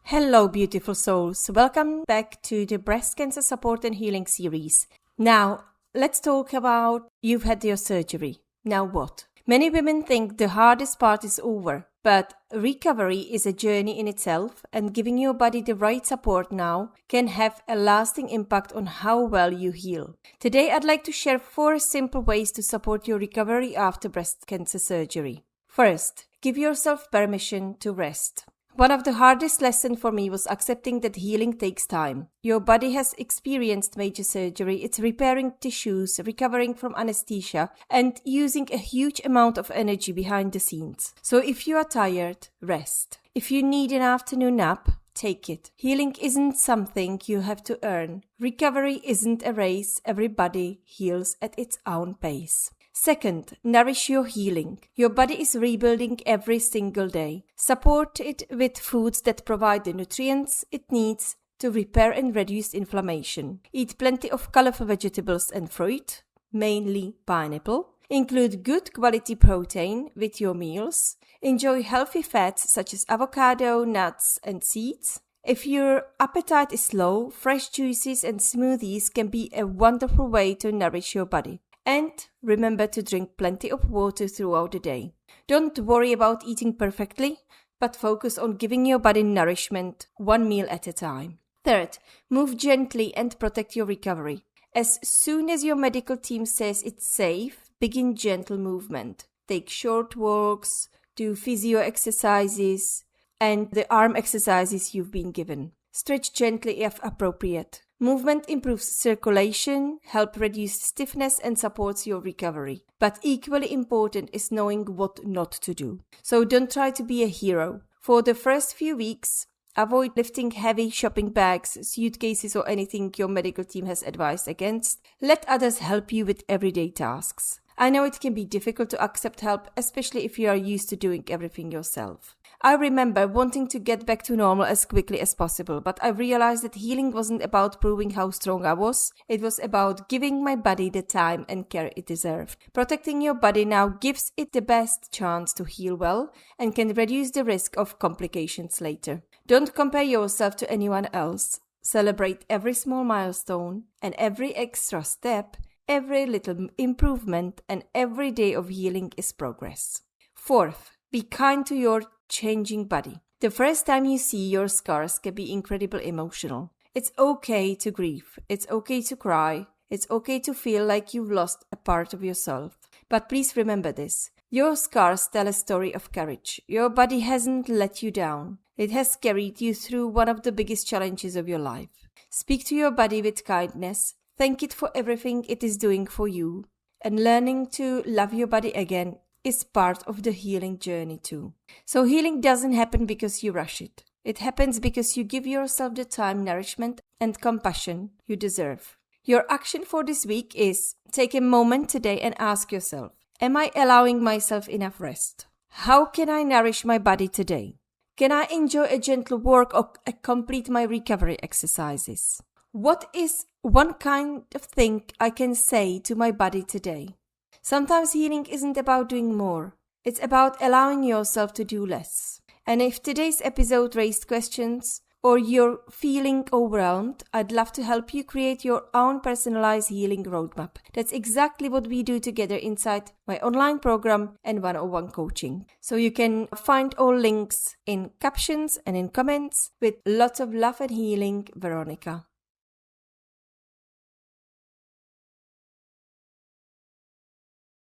Hello, beautiful souls. Welcome back to the Breast Cancer Support and Healing series. Now, let's talk about you've had your surgery. Now what? Many women think the hardest part is over, but recovery is a journey in itself, and giving your body the right support now can have a lasting impact on how well you heal. Today, I'd like to share 4 simple ways to support your recovery after breast cancer surgery. First, give yourself permission to rest. One of the hardest lessons for me was accepting that healing takes time. Your body has experienced major surgery, it's repairing tissues, recovering from anesthesia, and using a huge amount of energy behind the scenes. So if you are tired, rest. If you need an afternoon nap, take it. Healing isn't something you have to earn. Recovery isn't a race. Everybody heals at its own pace. Second, nourish your healing. Your body is rebuilding every single day. Support it with foods that provide the nutrients it needs to repair and reduce inflammation. Eat plenty of colorful vegetables and fruit, mainly pineapple. Include good quality protein with your meals. Enjoy healthy fats such as avocado, nuts, and seeds. If your appetite is low, fresh juices and smoothies can be a wonderful way to nourish your body. And remember to drink plenty of water throughout the day. Don't worry about eating perfectly, but focus on giving your body nourishment one meal at a time. Third, move gently and protect your recovery. As soon as your medical team says it's safe, begin gentle movement. Take short walks, do physio exercises, and the arm exercises you've been given. Stretch gently if appropriate. Movement improves circulation, helps reduce stiffness, and supports your recovery. But equally important is knowing what not to do. So don't try to be a hero. For the first few weeks, avoid lifting heavy shopping bags, suitcases, or anything your medical team has advised against. Let others help you with everyday tasks. I know it can be difficult to accept help, especially if you are used to doing everything yourself. I remember wanting to get back to normal as quickly as possible, but I realized that healing wasn't about proving how strong I was. It was about giving my body the time and care it deserved. Protecting your body now gives it the best chance to heal well and can reduce the risk of complications later. Don't compare yourself to anyone else. Celebrate every small milestone and every extra step. Every little improvement and every day of healing is progress. Fourth, be kind to your changing body. The first time you see your scars can be incredibly emotional. It's okay to grieve. It's okay to cry. It's okay to feel like you've lost a part of yourself. But please remember this. Your scars tell a story of courage. Your body hasn't let you down. It has carried you through one of the biggest challenges of your life. Speak to your body with kindness. Thank it for everything it is doing for you. And learning to love your body again is part of the healing journey too. So healing doesn't happen because you rush it. It happens because you give yourself the time, nourishment, and compassion you deserve. Your action for this week is take a moment today and ask yourself, am I allowing myself enough rest? How can I nourish my body today? Can I enjoy a gentle walk or complete my recovery exercises? What is one kind of thing I can say to my body today? Sometimes healing isn't about doing more. It's about allowing yourself to do less. And if today's episode raised questions or you're feeling overwhelmed, I'd love to help you create your own personalized healing roadmap. That's exactly what we do together inside my online program and one-on-one coaching. So you can find all links in captions and in comments. With lots of love and healing, Veronica.